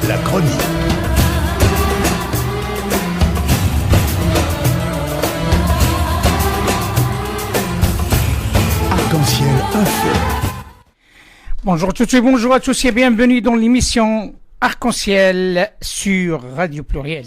La chronique. Arc-en-ciel info. Bonjour à toutes et bonjour à tous et bienvenue dans l'émission Arc-en-ciel sur Radio Pluriel.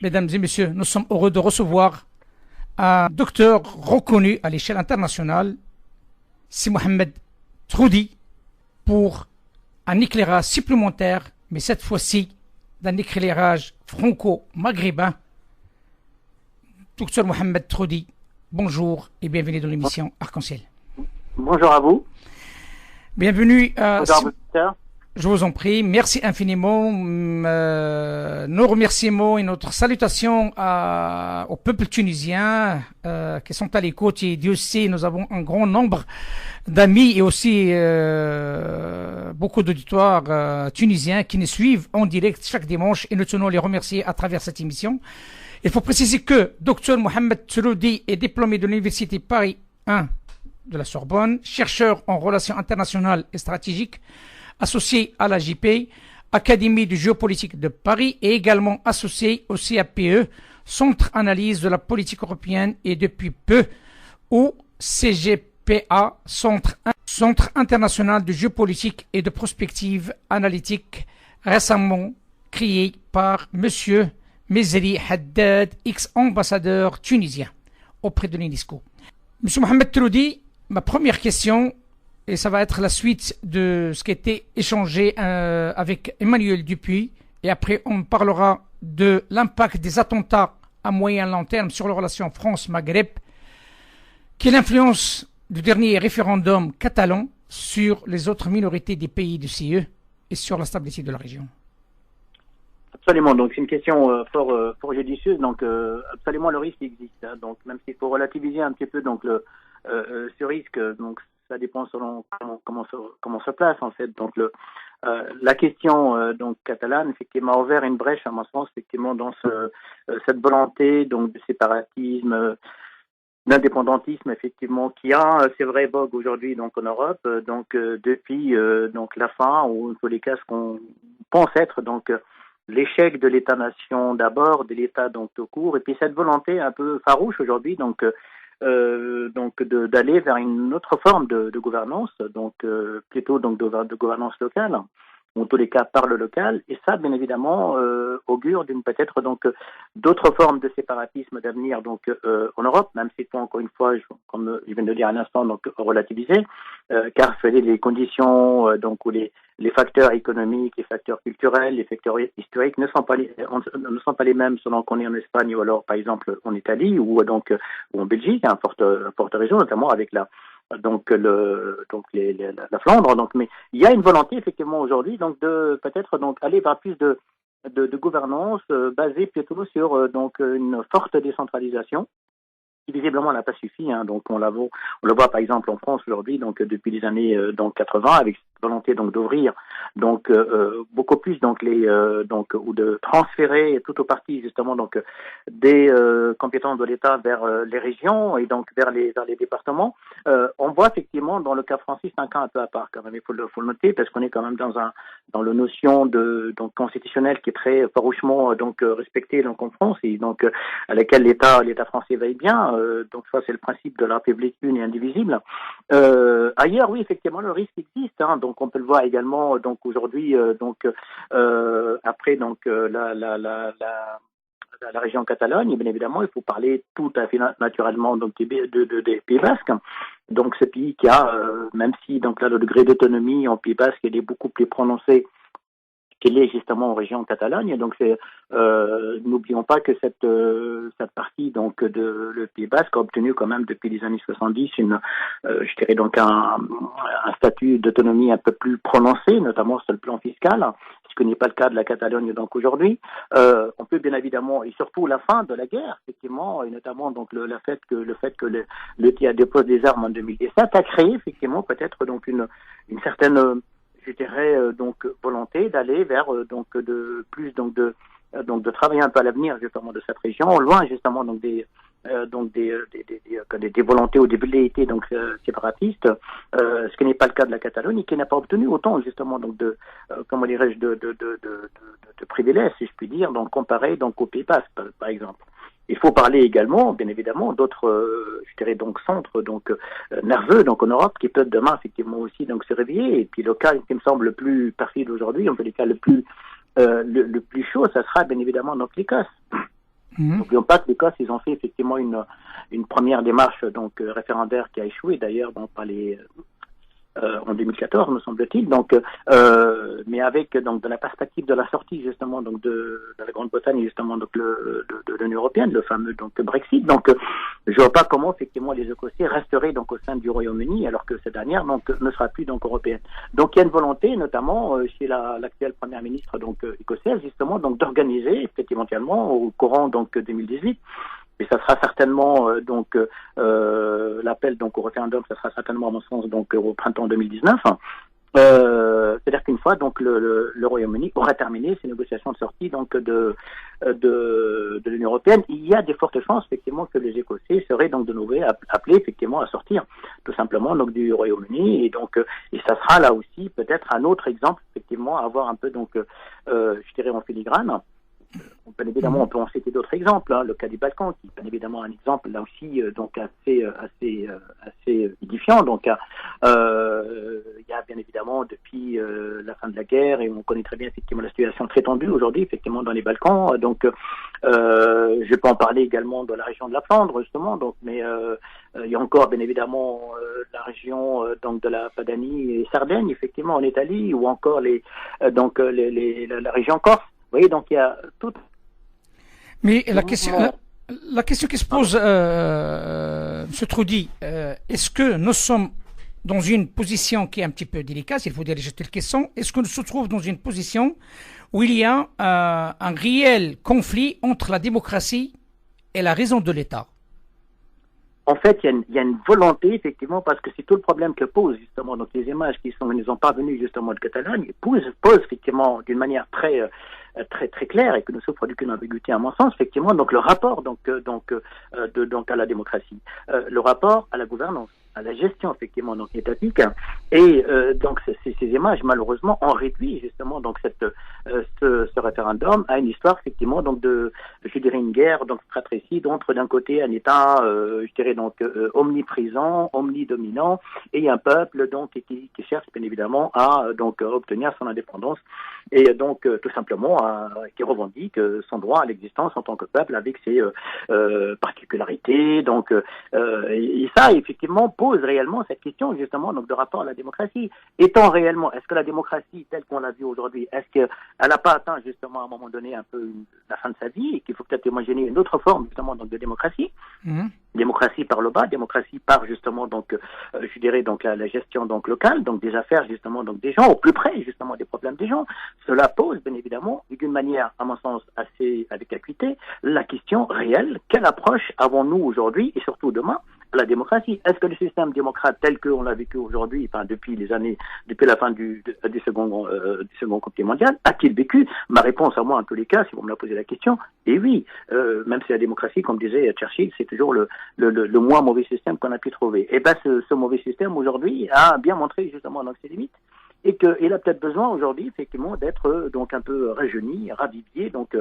Mesdames et messieurs, nous sommes heureux de recevoir un docteur reconnu à l'échelle internationale, c'est Mohamed Troudi, pour un éclairage supplémentaire, mais cette fois-ci d'un éclairage franco-maghrébin. Docteur Mohamed Troudi, bonjour et bienvenue dans l'émission Arc-en-ciel. Bonjour à vous. Bienvenue. Bonjour docteur. Je vous en prie, merci infiniment. Nos remerciements et notre salutation au peuple tunisien qui sont à l'écoute. Et Dieu sait, nous avons un grand nombre d'amis et aussi beaucoup d'auditoires tunisiens qui nous suivent en direct chaque dimanche et nous tenons à les remercier à travers cette émission. Il faut préciser que Dr Mohamed Troudi est diplômé de l'Université Paris 1 de la Sorbonne, chercheur en relations internationales et stratégiques, associé à la JP, Académie de géopolitique de Paris, et également associé au CAPE, Centre Analyse de la politique européenne, et depuis peu au CGPA, Centre International de géopolitique et de prospective analytique, récemment créé par Monsieur Mezri Haddad, ex-ambassadeur tunisien auprès de l'UNESCO. Monsieur Mohamed Troudi, ma première question, et ça va être la suite de ce qui a été échangé avec Emmanuel Dupuis. Et après, on parlera de l'impact des attentats à moyen et long terme sur les relations France-Maghreb. Quelle influence du dernier référendum catalan sur les autres minorités des pays du CE et sur la stabilité de la région? Absolument. Donc, c'est une question fort judicieuse. Donc, absolument, le risque existe. Hein. Donc, même s'il faut relativiser un petit peu donc ce risque, donc ça dépend selon comment se place en fait. Donc la question donc catalane effectivement a ouvert une brèche à mon sens effectivement dans cette volonté donc de séparatisme, d'indépendantisme effectivement qui a c'est vrai vogue aujourd'hui donc en Europe donc depuis donc la fin ou en tous les cas ce qu'on pense être donc l'échec de l'État-nation d'abord, de l'État donc tout court, et puis cette volonté un peu farouche aujourd'hui donc d'aller vers une autre forme de gouvernance, donc plutôt donc de gouvernance locale, ou en tous les cas par le local, et ça bien évidemment augure d'une peut-être donc d'autres formes de séparatisme d'avenir donc en Europe, même si faut encore une fois, comme je viens de le dire à l'instant, donc relativiser, car les conditions donc où les facteurs économiques, les facteurs culturels, les facteurs historiques ne sont pas les mêmes selon qu'on est en Espagne ou alors par exemple en Italie ou en Belgique, hein, forte région, notamment avec la Flandre. Donc, mais il y a une volonté effectivement aujourd'hui donc de peut-être donc aller vers plus de gouvernance basée plutôt sur donc une forte décentralisation, qui visiblement n'a pas suffi. Hein. Donc on le voit par exemple en France aujourd'hui, donc depuis les années 80, avec cette volonté donc d'ouvrir donc beaucoup plus donc ou de transférer tout au parti justement donc des compétences de l'État vers les régions et donc vers les départements. On voit effectivement dans le cas français, c'est un cas un peu à part quand même, il faut le noter parce qu'on est quand même dans la notion de donc constitutionnelle qui est très farouchement donc respectée donc en France et donc à laquelle l'État français veille bien. Donc ça c'est le principe de la République une et indivisible. Ailleurs oui effectivement le risque existe. Hein, donc on peut le voir également donc aujourd'hui après donc la région Catalogne, bien évidemment, il faut parler tout à fait naturellement donc des Pays Basques. Donc ce pays qui a, même si donc là le degré d'autonomie en Pays Basque il est beaucoup plus prononcé qu'il est justement en région Catalogne. Donc n'oublions pas que cette partie donc de le Pays Basque a obtenu quand même depuis les années 70 je dirais donc un statut d'autonomie un peu plus prononcé, notamment sur le plan fiscal, ce qui n'est pas le cas de la Catalogne donc aujourd'hui. On peut bien évidemment, et surtout la fin de la guerre, effectivement, et notamment donc le fait que le TIA dépose des armes en 2017 a créé effectivement peut-être donc une certaine je dirais donc volonté d'aller vers donc de plus donc de travailler un peu à l'avenir justement de cette région, loin justement donc des volontés ou des velléités donc séparatistes, ce qui n'est pas le cas de la Catalogne et qui n'a pas obtenu autant justement donc de comment dirais-je de privilèges, si je puis dire, donc comparé donc au Pays Basque par exemple. Il faut parler également, bien évidemment, d'autres, je dirais donc centres donc nerveux donc en Europe qui peuvent demain effectivement aussi donc se réveiller. Et puis le cas qui me semble le plus perfide aujourd'hui, en tous les cas le plus chaud, ça sera bien évidemment donc l'Écosse. N'oublions pas que l'Écosse, ils ont fait effectivement une première démarche donc référendaire qui a échoué d'ailleurs donc par les en 2014 me semble-t-il, donc mais avec donc de la perspective de la sortie justement donc de la Grande-Bretagne justement donc de l'Union européenne, le fameux donc Brexit, donc je vois pas comment effectivement les Écossais resteraient donc au sein du Royaume-Uni alors que cette dernière donc ne sera plus donc européenne. Donc il y a une volonté notamment chez l'actuelle première ministre donc écossaise justement donc d'organiser peut-être éventuellement au courant donc 2018. Et ça sera certainement l'appel donc au référendum, ça sera certainement à mon sens donc au printemps 2019. C'est-à-dire qu'une fois donc le Royaume-Uni aura terminé ses négociations de sortie donc de l'Union européenne, il y a des fortes chances effectivement que les Écossais seraient donc de nouveau appelés effectivement à sortir tout simplement donc du Royaume-Uni et ça sera là aussi peut-être un autre exemple effectivement à avoir un peu donc je dirais en filigrane. Bien évidemment, on peut en citer d'autres exemples, le cas du Balkan, qui est bien évidemment un exemple là aussi donc assez édifiant. Donc, il y a bien évidemment depuis la fin de la guerre, et on connaît très bien effectivement la situation très tendue aujourd'hui, effectivement dans les Balkans. Donc, je peux en parler également de la région de la Flandre, justement. Donc, mais il y a encore bien évidemment la région donc de la Padanie et Sardaigne, effectivement en Italie, ou encore la région Corse. Vous voyez, donc il y a tout. Mais la question qui se pose, M. Trudy, est-ce que nous sommes dans une position qui est un petit peu délicate, il faut dire telle question, est-ce qu'on se trouve dans une position où il y a un réel conflit entre la démocratie et la raison de l'État? En fait, il y a une volonté, effectivement, parce que c'est tout le problème que pose, justement, donc les images qui nous ont parvenues, justement, de Catalogne, posent effectivement, d'une manière très claire et que ne souffre d'aucune ambiguïté, à mon sens, effectivement, donc le rapport, à la démocratie, le rapport à la gouvernance, à la gestion, effectivement, donc étatique, et donc ces images, malheureusement, ont réduit, justement, donc ce référendum à une histoire, effectivement, donc je dirais une guerre, donc fratricide entre d'un côté un État, je dirais donc omniprésent, omnidominant, et un peuple donc qui cherche bien évidemment à donc obtenir son indépendance et donc tout simplement qui revendique son droit à l'existence en tant que peuple avec ses particularités. Donc et ça effectivement pose réellement cette question justement donc de rapport à la démocratie. Est-ce que la démocratie telle qu'on l'a vue aujourd'hui, est-ce qu'elle n'a pas atteint justement à un moment donné un peu la fin de sa vie et qu'il faut peut-être imaginer une autre forme justement donc de démocratie? Démocratie par le bas, démocratie par justement donc je dirais donc la gestion donc locale, donc des affaires justement donc des gens au plus près justement des problèmes des gens. Cela pose bien évidemment d'une manière à mon sens assez avec acuité la question réelle, quelle approche avons-nous aujourd'hui et surtout demain à la démocratie? Est-ce que le système démocrate tel qu'on l'a vécu aujourd'hui, enfin depuis la fin du second conflit mondial, a-t-il vécu? Ma réponse à moi en tous les cas, si vous me la posez la question, est oui. Même si la démocratie, comme disait Churchill, c'est toujours le moins mauvais système qu'on a pu trouver. Et ben ce mauvais système aujourd'hui a bien montré justement donc ses limites et qu'il a peut-être besoin aujourd'hui effectivement d'être donc un peu rajeuni, ravivié, donc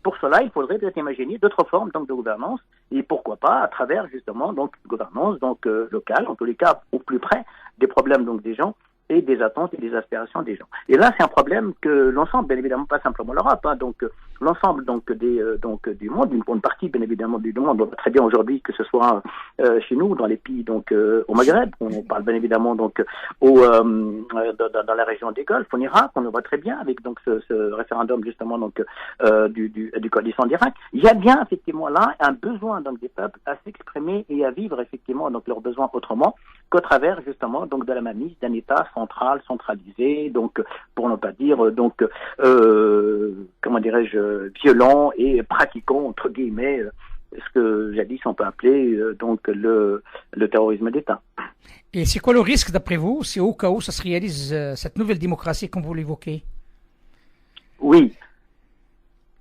pour cela, il faudrait peut-être imaginer d'autres formes donc de gouvernance et pourquoi pas à travers justement donc une gouvernance donc locale, en tous les cas au plus près des problèmes donc des gens et des attentes et des aspirations des gens. Et là, c'est un problème que l'ensemble, bien évidemment, pas simplement l'Europe, donc l'ensemble donc du monde, une partie bien évidemment du monde. On voit très bien aujourd'hui que ce soit chez nous, dans les pays donc au Maghreb, on parle bien évidemment donc dans la région des Golfe, en Irak, on le voit très bien avec donc ce référendum justement donc du Kurdistan d'Irak. Il y a bien effectivement là un besoin donc des peuples à s'exprimer et à vivre effectivement donc leurs besoins autrement qu'au travers justement donc de la mainmise d'un État centralisé, donc pour ne pas dire donc comment dirais-je violent et pratiquant entre guillemets ce que jadis on peut appeler donc le terrorisme d'État. Et c'est quoi le risque d'après vous, si au cas où ça se réalise cette nouvelle démocratie comme vous l'évoquez? Oui.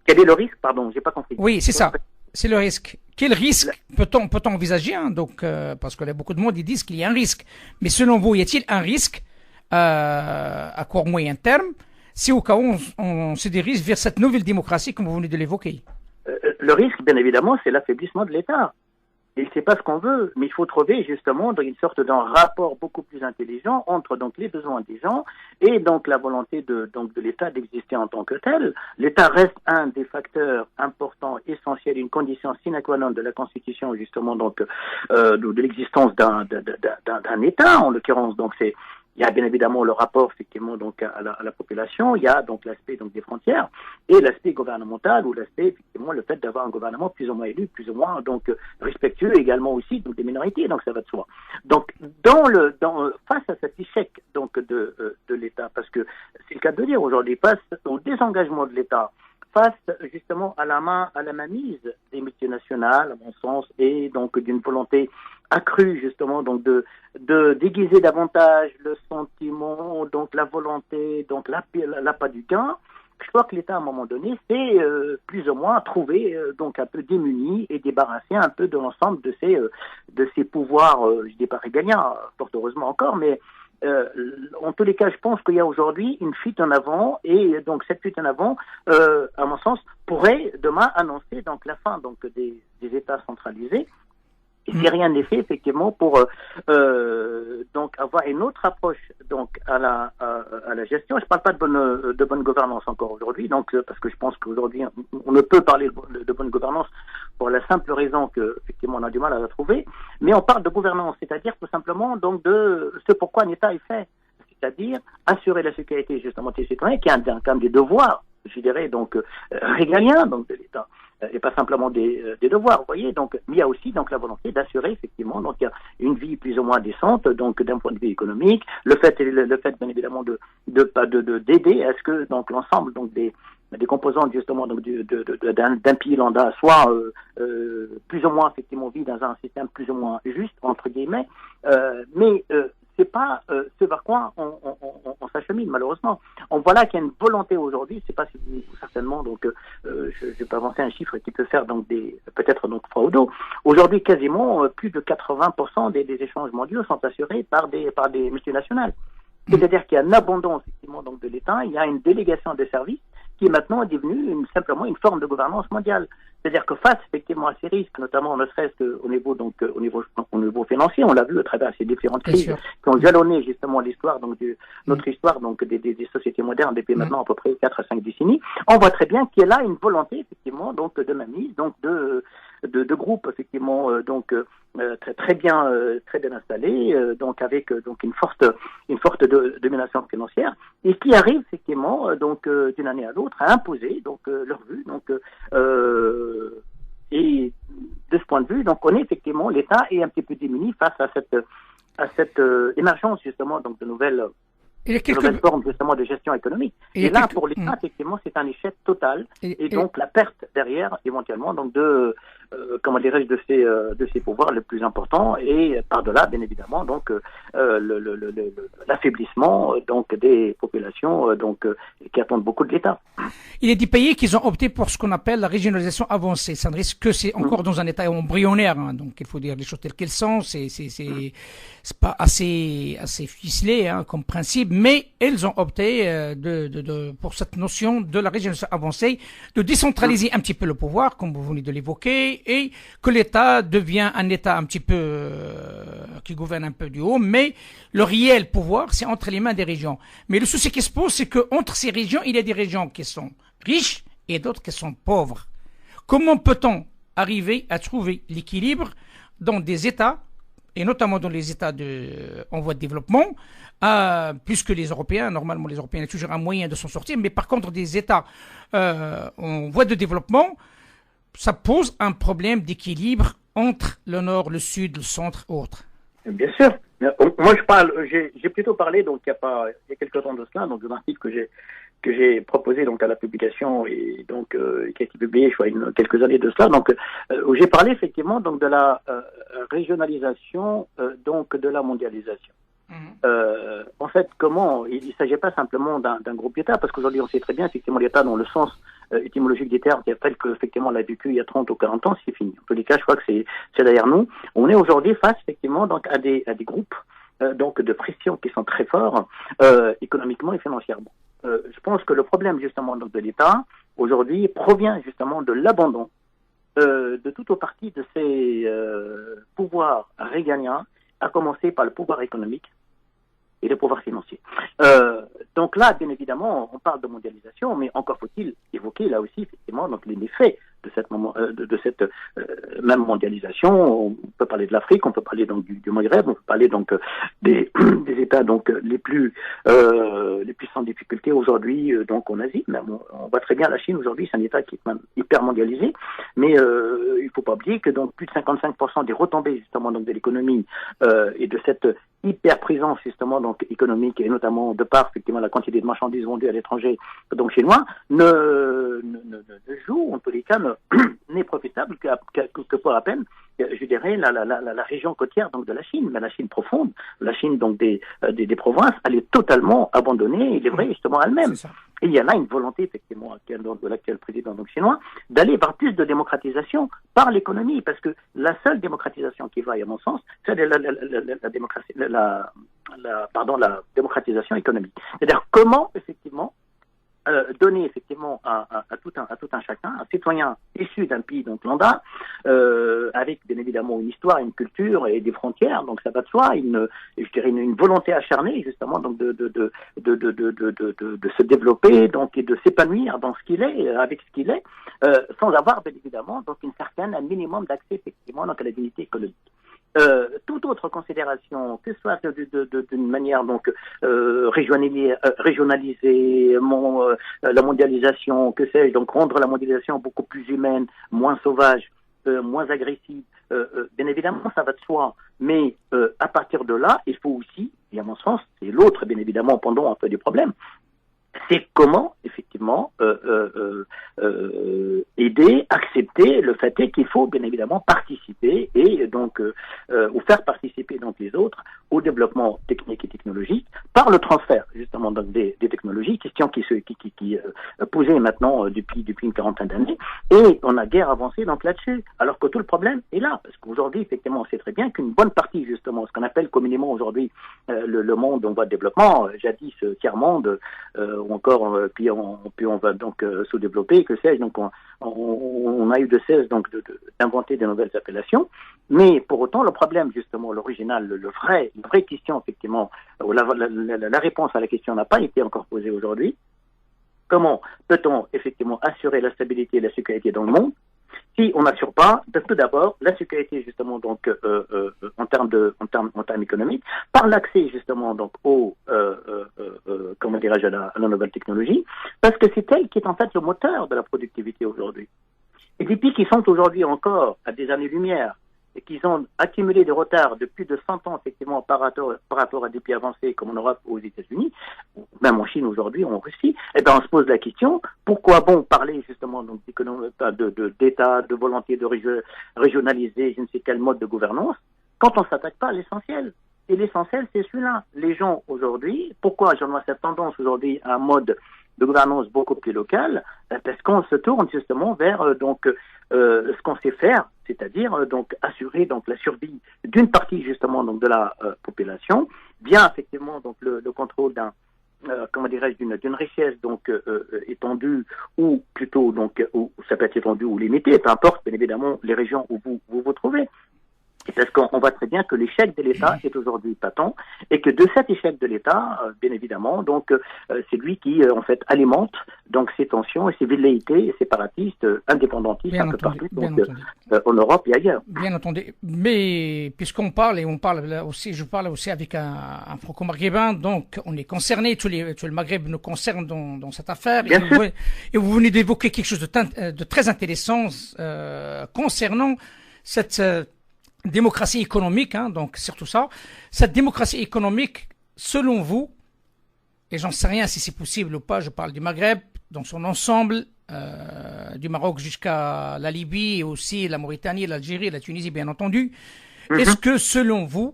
Quel est le risque? Pardon, j'ai pas compris. Oui, c'est ça. C'est le risque. Quel risque peut-on envisager, hein, donc, parce que là, beaucoup de monde ils disent qu'il y a un risque. Mais selon vous, y a-t-il un risque à court moyen terme si au cas où on se dirige vers cette nouvelle démocratie comme vous venez de l'évoquer? Le risque, bien évidemment, c'est l'affaiblissement de l'État. Et c'est pas ce qu'on veut, mais il faut trouver justement une sorte d'un rapport beaucoup plus intelligent entre donc les besoins des gens et donc la volonté de l'État d'exister en tant que tel. L'État reste un des facteurs importants, essentiels, une condition sine qua non de la Constitution justement donc de l'existence d'un État en l'occurrence. Donc il y a bien évidemment le rapport effectivement donc à la population, il y a donc l'aspect donc des frontières et l'aspect gouvernemental ou l'aspect effectivement le fait d'avoir un gouvernement plus ou moins élu, plus ou moins donc respectueux également aussi donc des minorités, donc ça va de soi. Donc face à cet échec donc de l'État, parce que c'est le cas de dire aujourd'hui, face au désengagement de l'État, face justement à la mainmise des multinationales, à mon sens, et donc d'une volonté accrue justement donc de déguiser davantage le sentiment, donc la volonté, donc l'appât du gain. Je crois que l'État à un moment donné s'est plus ou moins trouvé donc un peu démuni et débarrassé un peu de l'ensemble de ses pouvoirs, je dis pas régaliens, fort heureusement encore, mais en tous les cas, je pense qu'il y a aujourd'hui une fuite en avant et donc cette fuite en avant, à mon sens, pourrait demain annoncer donc la fin donc des États centralisés. Et si rien n'est fait effectivement pour donc avoir une autre approche donc à la gestion, je parle pas de bonne gouvernance encore aujourd'hui, donc parce que je pense qu'aujourd'hui on ne peut parler de bonne gouvernance pour la simple raison que effectivement on a du mal à la trouver, mais on parle de gouvernance, c'est-à-dire tout simplement donc de ce pourquoi un État est fait, c'est-à-dire assurer la sécurité justement des citoyens, qui est quand même des devoirs, je dirais donc régaliens donc de l'État. Et pas simplement des devoirs, vous voyez. Donc, mais il y a aussi donc la volonté d'assurer effectivement donc il y a une vie plus ou moins décente, donc d'un point de vue économique. Le fait bien évidemment d'aider à ce que donc l'ensemble donc des composantes justement donc d'un pays lambda soit plus ou moins effectivement vit dans un système plus ou moins juste entre guillemets, mais c'est pas ce vers quoi on s'achemine malheureusement. On voit là qu'il y a une volonté aujourd'hui, c'est pas si certainement donc je peux avancer un chiffre qui peut faire donc peut-être donc froid au dos. Aujourd'hui quasiment plus de 80% des échanges mondiaux sont assurés par des multinationales. C'est-à-dire qu'il y a une abondance effectivement donc de l'État, il y a une délégation des services qui est maintenant devenue simplement une forme de gouvernance mondiale. C'est-à-dire que face effectivement à ces risques, notamment ne serait-ce qu'au niveau financier, on l'a vu à travers ces différentes crises qui ont jalonné justement l'histoire donc notre histoire donc des sociétés modernes depuis maintenant à peu près 4 à 5 décennies. On voit très bien qu'il y a là une volonté effectivement donc de mainmise, donc de groupes effectivement très bien installés, donc avec donc une forte domination financière et qui arrive effectivement donc d'une année à l'autre à imposer donc leur vue donc et de ce point de vue donc on est effectivement l'État est un petit peu démuni face à cette émergence justement donc de nouvelles formes justement de gestion économique. Et là, pour l'État, effectivement, c'est un échec total et donc la perte derrière, éventuellement, donc comment dirais-je, de ses pouvoirs les plus importants et par-delà, bien évidemment, donc l'affaiblissement donc des populations donc qui attendent beaucoup de l'État. Il y a des pays qui ont opté pour ce qu'on appelle la régionalisation avancée. Ça ne risque que c'est encore dans un état embryonnaire, hein, donc il faut dire les choses telles qu'elles sont. C'est pas assez ficelé hein, comme principe, mais elles ont opté pour cette notion de la régionalisation avancée, de décentraliser un petit peu le pouvoir, comme vous venez de l'évoquer, et que l'État devient un État un petit peu qui gouverne un peu du haut, mais le réel pouvoir, c'est entre les mains des régions. Mais le souci qui se pose, c'est qu'entre ces régions, il y a des régions qui sont riches et d'autres qui sont pauvres. Comment peut-on arriver à trouver l'équilibre dans des États, et notamment dans les États en voie de développement, puisque les Européens, normalement les Européens ont toujours un moyen de s'en sortir, mais par contre des États en voie de développement, ça pose un problème d'équilibre entre le nord, le sud, le centre, autres. Bien sûr. Moi, j'ai plutôt parlé, donc il y a quelques temps de cela, donc d'un article que j'ai proposé donc à la publication et donc qui a été publié, je crois, quelques années de cela. Donc, où j'ai parlé effectivement donc de la régionalisation donc de la mondialisation. En fait, comment il ne s'agit pas simplement d'un groupe d'États, parce qu'aujourd'hui on sait très bien effectivement l'État dans le sens étymologique des termes, tel que effectivement l'a vécu il y a 30 ou 40 ans, c'est fini. En tous les cas, je crois que c'est derrière nous. On est aujourd'hui face effectivement donc à des groupes donc de pression qui sont très forts économiquement et financièrement. Je pense que le problème justement donc de l'État aujourd'hui provient justement de l'abandon de tout au parti de ces pouvoirs régaliens, à commencer par le pouvoir économique et le pouvoir financier. Donc là, bien évidemment, on parle de mondialisation, mais encore faut-il évoquer là aussi effectivement donc les méfaits de cette même mondialisation. On peut parler de l'Afrique, on peut parler donc du Maghreb, on peut parler donc des États donc les plus sans difficulté aujourd'hui donc en Asie. Même on voit très bien la Chine aujourd'hui, c'est un État qui est même hyper mondialisé, mais il faut pas oublier que donc plus de 55% des retombées justement donc de l'économie et de cette hyper présence justement donc économique, et notamment de par effectivement la quantité de marchandises vendues à l'étranger donc chinois ne joue en tous les cas n'est profitable que pour à peine, je dirais, la région côtière donc de la Chine, mais la Chine profonde, la Chine donc des provinces, elle est totalement abandonnée, il est vrai justement elle-même. Et il y a là une volonté effectivement de l'actuel président donc chinois d'aller vers plus de démocratisation par l'économie, parce que la seule démocratisation qui vaille à mon sens, c'est la démocratisation économique. C'est-à-dire comment effectivement donner effectivement à tout un chacun, un citoyen issu d'un pays donc lambda, avec bien évidemment une histoire, une culture et des frontières, donc ça va de soi, je dirais une volonté acharnée justement donc de se développer donc et de s'épanouir dans ce qu'il est, avec ce qu'il est, sans avoir bien évidemment donc un minimum d'accès effectivement donc à la dignité économique. Toute autre considération, que ce soit d'une manière donc régionaliser la mondialisation, que sais-je, donc rendre la mondialisation beaucoup plus humaine, moins sauvage, moins agressive, bien évidemment ça va de soi, mais à partir de là, il faut aussi, et à mon sens, c'est l'autre bien évidemment pendant un peu du problème, c'est comment, effectivement, aider, accepter le fait qu'il faut, bien évidemment, participer et donc, ou faire participer donc les autres au développement technique et technologique par le transfert, justement, donc des technologies, question qui posée maintenant depuis une quarantaine d'années, et on a guère avancé donc là-dessus, alors que tout le problème est là, parce qu'aujourd'hui, effectivement, on sait très bien qu'une bonne partie, justement, ce qu'on appelle communément aujourd'hui le monde en voie de développement, jadis tiers-monde, ou encore puis on va donc se développer, que sais-je, donc on a eu de cesse donc d'inventer de nouvelles appellations, mais pour autant le problème justement l'original, la vraie question effectivement, la réponse à la question n'a pas été encore posée aujourd'hui. Comment peut-on effectivement assurer la stabilité et la sécurité dans le monde si on n'assure pas tout d'abord la sécurité justement donc en termes économiques par l'accès justement donc comment dirais-je à la nouvelle technologie, parce que c'est elle qui est en fait le moteur de la productivité aujourd'hui. Et des pays qui sont aujourd'hui encore à des années-lumière et qui ont accumulé des retards de plus de 100 ans effectivement par rapport à des pays avancés comme en Europe ou aux États-Unis, même en Chine aujourd'hui, ou en Russie, eh ben on se pose la question, pourquoi bon parler justement donc d'État, de volonté de régionaliser je ne sais quel mode de gouvernance, quand on ne s'attaque pas à l'essentiel. Et l'essentiel, c'est celui-là. Les gens aujourd'hui, pourquoi j'en ai cette tendance aujourd'hui à un mode de gouvernance beaucoup plus local, parce qu'on se tourne justement vers ce qu'on sait faire, c'est-à-dire donc assurer donc la survie d'une partie justement donc de la population, bien effectivement donc le contrôle d'une richesse donc étendue, ou plutôt donc où ça peut être étendu ou limité, peu importe bien évidemment les régions où vous trouvez. Parce qu'on voit très bien que l'échec de l'État est aujourd'hui patent, et que de cet échec de l'État, bien évidemment, donc c'est lui qui en fait alimente donc ces tensions et ces velléités séparatistes, indépendantistes un peu partout, donc en Europe et ailleurs. Bien entendu. Mais puisqu'on parle je parle aussi avec un franco-maghrébin, donc on est concerné, tout le Maghreb nous concerne dans cette affaire. Et vous venez d'évoquer quelque chose de très intéressant concernant cette démocratie économique, donc surtout ça. Cette démocratie économique, selon vous, et j'en sais rien si c'est possible ou pas, je parle du Maghreb dans son ensemble, du Maroc jusqu'à la Libye et aussi la Mauritanie, l'Algérie, la Tunisie bien entendu. Est-ce que selon vous,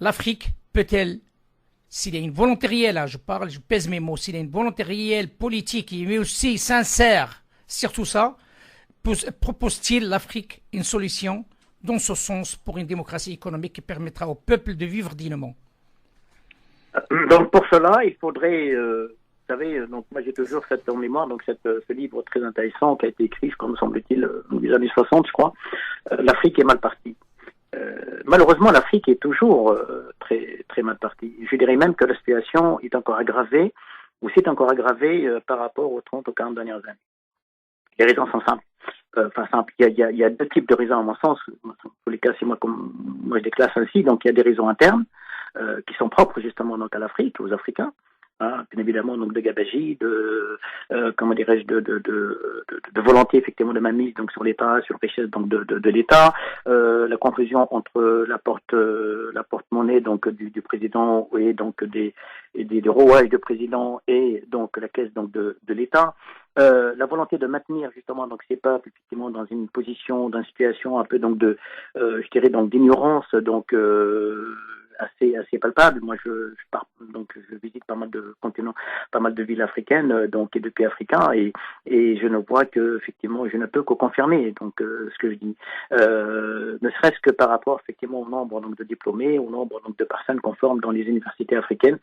l'Afrique peut-elle, s'il y a une volonté réelle, hein, je pèse mes mots, s'il y a une volonté réelle politique, mais aussi sincère sur tout ça, propose-t-il l'Afrique une solution dans ce sens pour une démocratie économique qui permettra au peuple de vivre dignement? Donc pour cela, il faudrait, vous savez, donc moi j'ai toujours cette en mémoire, donc ce livre très intéressant qui a été écrit, comme semble-t-il, dans les années 60, je crois, l'Afrique est mal partie. Malheureusement, l'Afrique est toujours très très mal partie. Je dirais même que la situation est encore aggravée, ou s'est encore aggravée par rapport aux 30 ou 40 dernières années. Les raisons sont simples. Simple. Il y a deux types de raisons à mon sens. Dans tous les cas, c'est moi je les classe ainsi. Donc il y a des raisons internes qui sont propres justement donc à l'Afrique, aux Africains. Hein, bien évidemment donc de gabegie, comment dirais-je, de volonté effectivement de mainmise donc sur l'État, sur la richesse donc de l'État, la confusion entre la porte-monnaie donc du président et donc des rouages de président et donc la caisse donc de l'État. La volonté de maintenir justement donc ces peuples effectivement dans une position, dans une situation un peu donc je dirais donc d'ignorance donc assez palpable. Moi je visite pas mal de continents, pas mal de villes africaines donc et de pays africains et je ne vois que effectivement je ne peux qu'au confirmer donc ce que je dis, ne serait-ce que par rapport effectivement au nombre donc de diplômés, au nombre donc de personnes qu'on forme dans les universités africaines.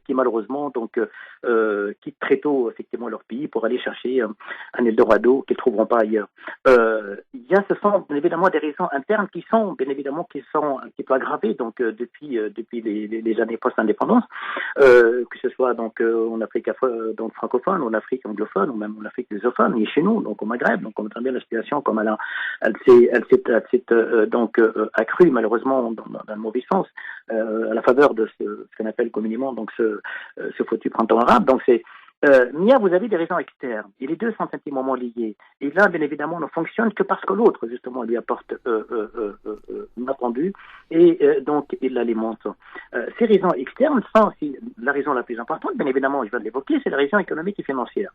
Qui malheureusement donc quittent très tôt effectivement leur pays pour aller chercher un Eldorado qu'ils trouveront pas ailleurs. Ce sont bien évidemment des raisons internes qui sont bien évidemment qui sont un petit peu aggravées donc depuis les années post-indépendance, que ce soit donc en Afrique donc francophone, en Afrique anglophone ou même en Afrique lusophone et chez nous donc au Maghreb. Donc on voit très bien la situation comme elle s'est donc accrue malheureusement dans le mauvais sens à la faveur de ce qu'on appelle communément donc ce foutu printemps arabe. Donc c'est Mia, vous avez des raisons externes et les deux sont intimement liés. Et là, bien évidemment, ne fonctionne que parce que l'autre, justement, lui apporte l'inattendu et donc il l'alimente. Ces raisons externes sont la raison la plus importante, bien évidemment, je vais l'évoquer, c'est la raison économique et financière.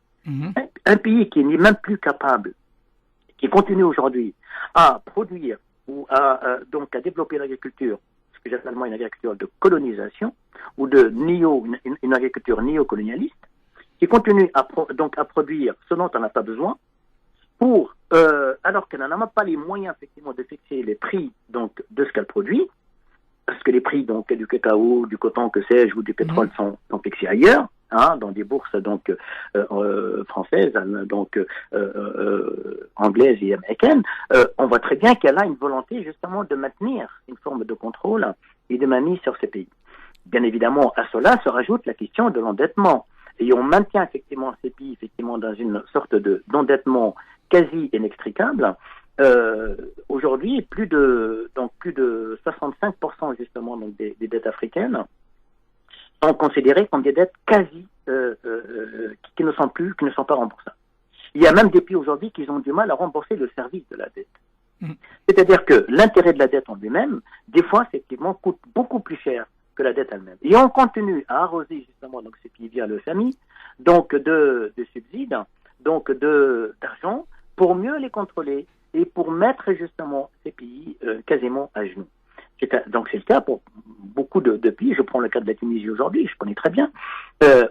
Un pays qui n'est même plus capable, qui continue aujourd'hui à produire ou à développer l'agriculture, ce que j'appelle moi une agriculture de colonisation ou de une agriculture néocolonialiste, qui continue à produire ce dont on n'a pas besoin, alors qu'elle n'en a même pas les moyens effectivement de fixer les prix donc de ce qu'elle produit, parce que les prix donc du cacao, du coton, que sais-je, ou du pétrole sont fixés ailleurs, hein, dans des bourses donc françaises, donc anglaises et américaines. On voit très bien qu'elle a une volonté justement de maintenir une forme de contrôle et de mainmise sur ces pays. Bien évidemment, à cela se rajoute la question de l'endettement. Et on maintient effectivement ces pays effectivement dans une sorte d'endettement quasi inextricable. Aujourd'hui, plus de 65% justement donc des dettes africaines sont considérées comme des dettes quasi qui ne sont pas remboursables. Il y a même des pays aujourd'hui qui ont du mal à rembourser le service de la dette. C'est-à-dire que l'intérêt de la dette en lui-même, des fois, effectivement, coûte beaucoup plus cher que la dette elle-même. Et on continue à arroser justement donc ces pays via le FMI, donc de subsides, donc d'argent, pour mieux les contrôler et pour mettre justement ces pays quasiment à genoux. Donc c'est le cas pour beaucoup de pays. Je prends le cas de la Tunisie aujourd'hui, je connais très bien.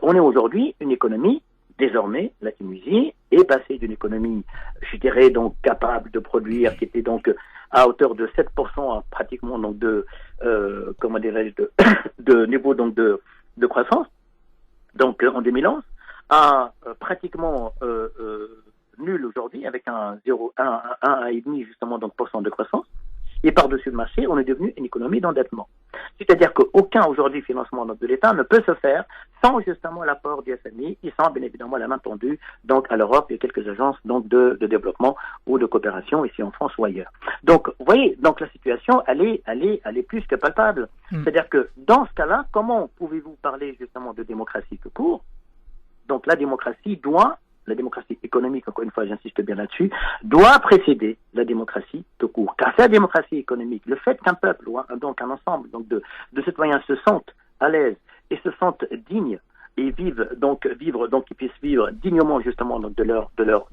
On est aujourd'hui une économie, désormais, la Tunisie est passée d'une économie, je dirais donc capable de produire, qui était donc à hauteur de 7% pratiquement donc comment dirais-je de niveau donc de croissance, donc en 2011, à pratiquement nul aujourd'hui avec un 1,5 justement donc % de croissance. Et par-dessus le marché, on est devenu une économie d'endettement. C'est-à-dire qu'aucun aujourd'hui financement de l'État ne peut se faire sans justement l'apport du FMI et sans bien évidemment la main tendue donc à l'Europe et quelques agences donc de développement ou de coopération ici en France ou ailleurs. Donc vous voyez, donc la situation elle est plus que palpable. C'est-à-dire que dans ce cas-là, comment pouvez-vous parler justement de démocratie tout court? Donc la démocratie économique, encore une fois, j'insiste bien là-dessus, doit précéder la démocratie tout court. Car c'est la démocratie économique, le fait qu'un peuple ou donc un ensemble donc de citoyens se sentent à l'aise et se sentent dignes et qu'ils puissent vivre dignement justement donc de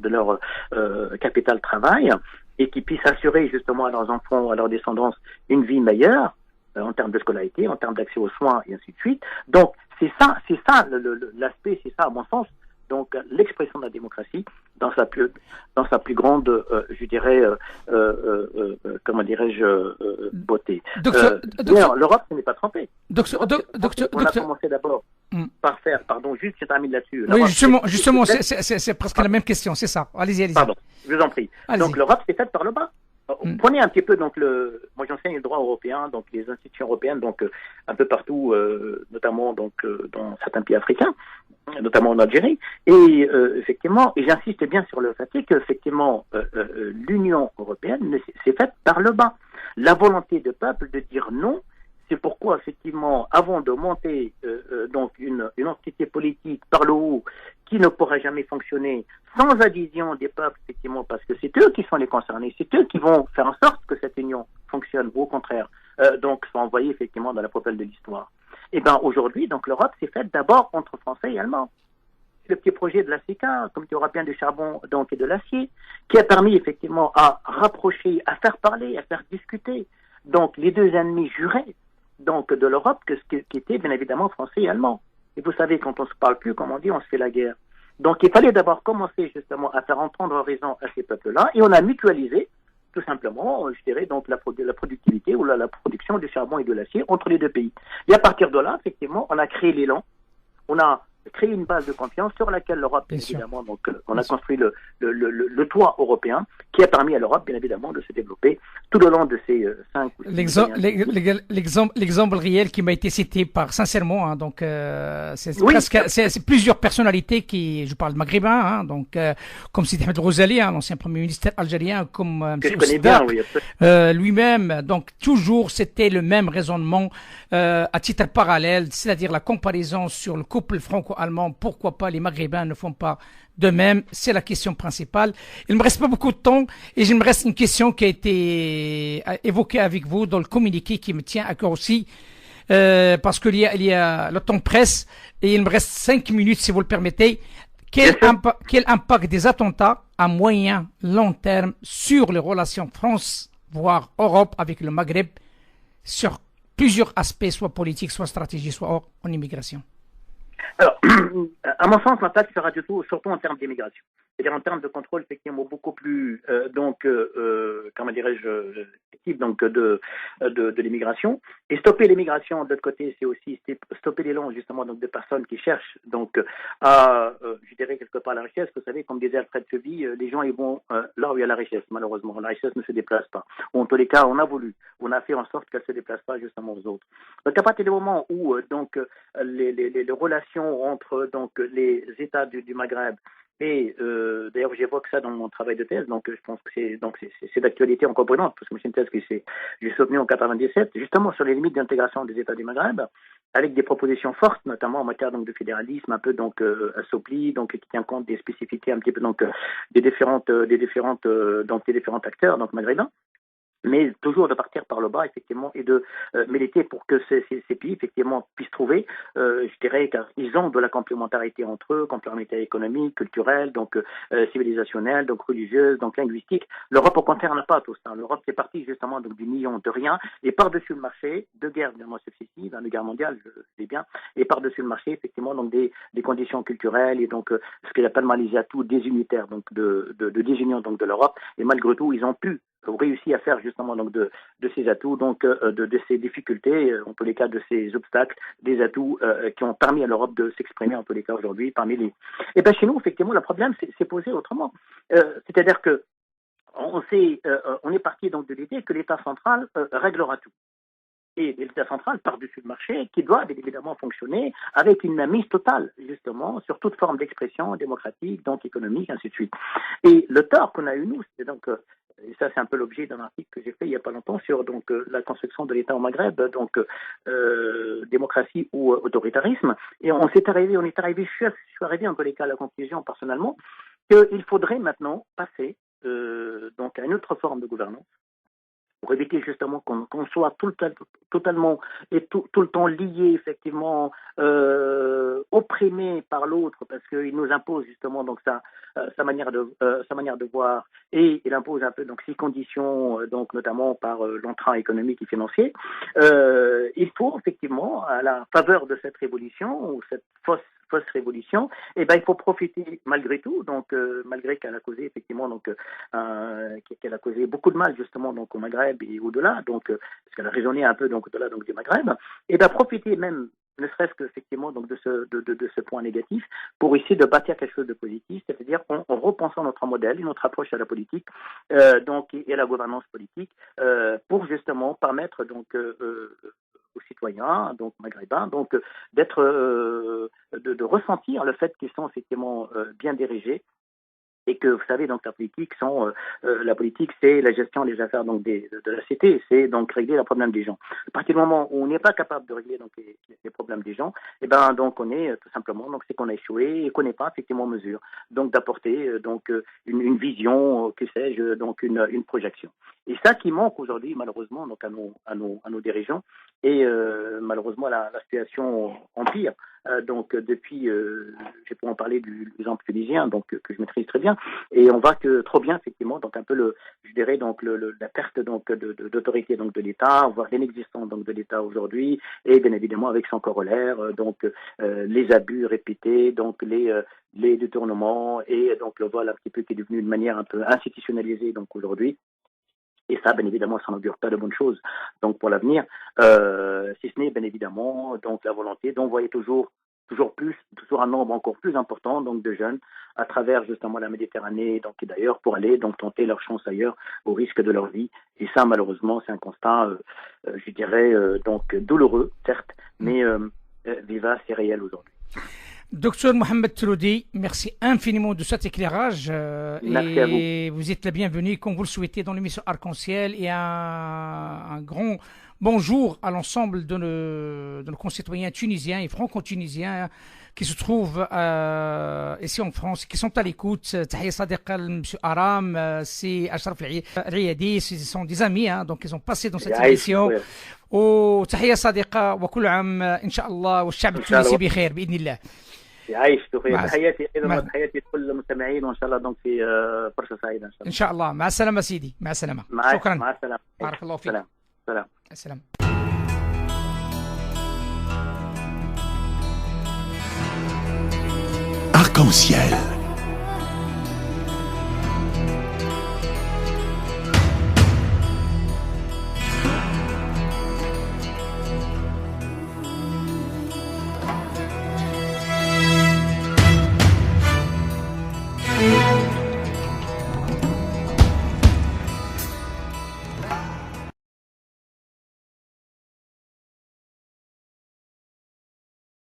leur capital travail et qu'ils puissent assurer justement à leurs enfants, à leur descendance une vie meilleure en termes de scolarité, en termes d'accès aux soins et ainsi de suite. Donc c'est ça l'aspect, c'est ça à mon sens. Donc l'expression de la démocratie dans sa plus grande, je dirais, comment dirais-je, beauté. L'Europe ce n'est pas trompée. On a commencé d'abord par faire, pardon, juste je termine là-dessus. Oui, justement, c'est presque la même question, c'est ça. Allez-y. Pardon, je vous en prie. Donc l'Europe c'est faite par le bas. Prenez un petit peu donc moi j'enseigne le droit européen, donc les institutions européennes, donc un peu partout, notamment donc dans certains pays africains, notamment en Algérie, et effectivement, et j'insiste bien sur le fait que effectivement l'Union européenne s'est faite par le bas. La volonté de peuple de dire non. C'est pourquoi, effectivement, avant de monter donc une entité politique par le haut qui ne pourra jamais fonctionner sans adhésion des peuples, effectivement, parce que c'est eux qui sont les concernés, c'est eux qui vont faire en sorte que cette union fonctionne, ou au contraire, donc sont envoyés, effectivement, dans la poubelle de l'histoire. Et bien, aujourd'hui, donc, l'Europe s'est faite d'abord entre Français et Allemands. Le petit projet de la CECA, Comité européen du charbon donc, et de l'acier, qui a permis, effectivement, à rapprocher, à faire parler, à faire discuter, donc, les deux ennemis jurés, donc de l'Europe, qui était bien évidemment français et allemand. Et vous savez, quand on se parle plus, comme on dit, on se fait la guerre. Donc il fallait d'abord commencer justement à faire entendre raison à ces peuples-là, et on a mutualisé, tout simplement, je dirais, donc la productivité ou la production du charbon et de l'acier entre les deux pays. Et à partir de là, effectivement, on a créé l'élan, on a créé une base de confiance sur laquelle l'Europe, bien évidemment, donc on a construit le toit européen qui a permis à l'Europe, bien évidemment, de se développer tout au long de ces 5 ou 6 L'exemple réel qui m'a été cité sincèrement, hein, donc c'est plusieurs personnalités qui, je parle maghrébin, hein, donc comme Sidi Ahmed Rouzali, hein, l'ancien premier ministre algérien, comme que je connais bien, oui, lui-même, donc toujours c'était le même raisonnement à titre parallèle, c'est-à-dire la comparaison sur le couple franco-allemand, pourquoi pas les maghrébins ne font pas de même, c'est la question principale. Il ne me reste pas beaucoup de temps et il me reste une question qui a été évoquée avec vous dans le communiqué qui me tient à cœur aussi, parce qu'il y a le temps presse et il me reste 5 minutes si vous le permettez. Quel impact des attentats à moyen, long terme sur les relations France, voire Europe avec le Maghreb, sur plusieurs aspects, soit politiques, soit stratégiques, soit en immigration? Alors, à mon sens, l'impact sera surtout en termes d'immigration. C'est-à-dire en termes de contrôle, effectivement, beaucoup plus, comment dirais-je, type donc de l'immigration. Et stopper l'immigration, de l'autre côté, c'est aussi stopper l'élan, justement, donc de personnes qui cherchent, donc, je dirais, quelque part la richesse. Vous savez, comme disait Alfred Chevy, les gens, ils vont là où il y a la richesse, malheureusement. La richesse ne se déplace pas. Ou en tous les cas, on a fait en sorte qu'elle ne se déplace pas, justement, aux autres. Donc, à partir du moment où, les relations entre, donc, les États du Maghreb et d'ailleurs j'évoque ça dans mon travail de thèse, donc je pense que c'est d'actualité encore brûlante, parce que c'est une thèse que j'ai soutenue en 97, justement sur les limites d'intégration des États du Maghreb, avec des propositions fortes, notamment en matière donc de fédéralisme, un peu donc assoupli, donc qui tient compte des spécificités un petit peu donc des différents acteurs donc maghrébins. Mais toujours de partir par le bas, effectivement, et de militer pour que ces pays, effectivement, puissent trouver, je dirais, car ils ont de la complémentarité entre eux, complémentarité économique, culturelle, donc civilisationnelle, donc religieuse, donc linguistique. L'Europe, au contraire, n'a pas tout ça. L'Europe est partie, justement, donc du million de rien, et par-dessus le marché, de guerres, évidemment, successives, de guerre mondiale, je sais bien, et par-dessus le marché, effectivement, donc des conditions culturelles, et donc ce qu'il appelle mal les atouts désunitaires, donc de désunion, donc de l'Europe, et malgré tout, ils ont réussi à faire justement donc de ces atouts, donc de ces difficultés, en tous les cas de ces obstacles, des atouts qui ont permis à l'Europe de s'exprimer en tous les cas aujourd'hui parmi les. Et bien chez nous effectivement le problème s'est posé autrement, c'est-à-dire que on est parti donc de l'idée que l'État central réglera tout. Et l'État central par-dessus le marché qui doit évidemment fonctionner avec une mainmise totale justement sur toute forme d'expression démocratique, donc économique, ainsi de suite. Et le tort qu'on a eu nous, c'est donc et ça c'est un peu l'objet d'un article que j'ai fait il n'y a pas longtemps sur donc la construction de l'État au Maghreb, donc démocratie ou autoritarisme. Et on est arrivé, je suis arrivé en tous les cas à la conclusion personnellement qu'il faudrait maintenant passer donc à une autre forme de gouvernance pour éviter justement qu'on soit totalement et tout le temps lié, effectivement, opprimé par l'autre, parce qu'il nous impose justement donc sa manière de voir, et il impose un peu donc ses conditions, donc notamment par l'entrain économique et financier. Il faut effectivement, à la faveur de cette révolution ou cette fausse révolution, il faut profiter malgré tout, donc malgré qu'elle a causé effectivement qu'elle a causé beaucoup de mal justement donc au Maghreb et au-delà, donc parce qu'elle a résonné un peu donc au-delà donc du Maghreb, profiter même ne serait-ce que effectivement donc de ce point négatif pour essayer de bâtir quelque chose de positif, c'est-à-dire en repensant notre modèle et notre approche à la politique et à la gouvernance politique pour justement permettre donc aux citoyens, donc maghrébins, donc d'être, de ressentir le fait qu'ils sont effectivement bien dirigés, et que vous savez donc la politique c'est la gestion des affaires donc de la cité, c'est donc régler les problèmes des gens. À partir du moment où on n'est pas capable de régler donc les problèmes des gens, donc on est tout simplement donc c'est qu'on a échoué et qu'on n'est pas effectivement en mesure donc d'apporter donc une vision, que sais-je, donc une projection. Et ça qui manque aujourd'hui malheureusement donc à nos dirigeants, et malheureusement la situation empire. Donc depuis, je peux en parler du exemple tunisien, donc que je maîtrise très bien, et on voit que trop bien effectivement, donc un peu la perte donc d'autorité donc de l'État, voire l'inexistence donc de l'État aujourd'hui, et bien évidemment avec son corollaire donc les abus répétés, donc les détournements, et donc le vol un petit peu qui est devenu une manière un peu institutionnalisée donc aujourd'hui. Et ça, bien évidemment, ça n'augure pas de bonnes choses. Donc, pour l'avenir, si ce n'est, bien évidemment, donc la volonté d'envoyer toujours un nombre encore plus important donc de jeunes à travers justement la Méditerranée, donc et d'ailleurs pour aller donc tenter leur chance ailleurs au risque de leur vie. Et ça, malheureusement, c'est un constat, je dirais, donc douloureux, certes, mais vivace et réel aujourd'hui. Docteur Mohamed Teloudi, merci infiniment de cet éclairage. Merci à vous. Vous êtes la bienvenue, comme vous le souhaitez, dans l'émission Arc-en-Ciel, et un grand bonjour à l'ensemble de nos concitoyens tunisiens et franco-tunisiens qui se trouvent ici en France, qui sont à l'écoute. Tahia Sadiqa, M. Aram, c'est Ashraf Riadi, ce sont des amis, donc ils ont passé dans cette émission. وتحية صديقة وكل عام إن شاء الله والشعب التونسي بخير بإذن الله. يعيش تحياتي ايضا وتحياتي لكل المستمعين، وان شاء الله دونك في فرصه سعيده ان شاء الله. ان شاء الله. مع السلامه سيدي، مع السلامه. شكرا. مع السلامه. بارك الله فيك. سلام. السلام. Arc-en-Ciel.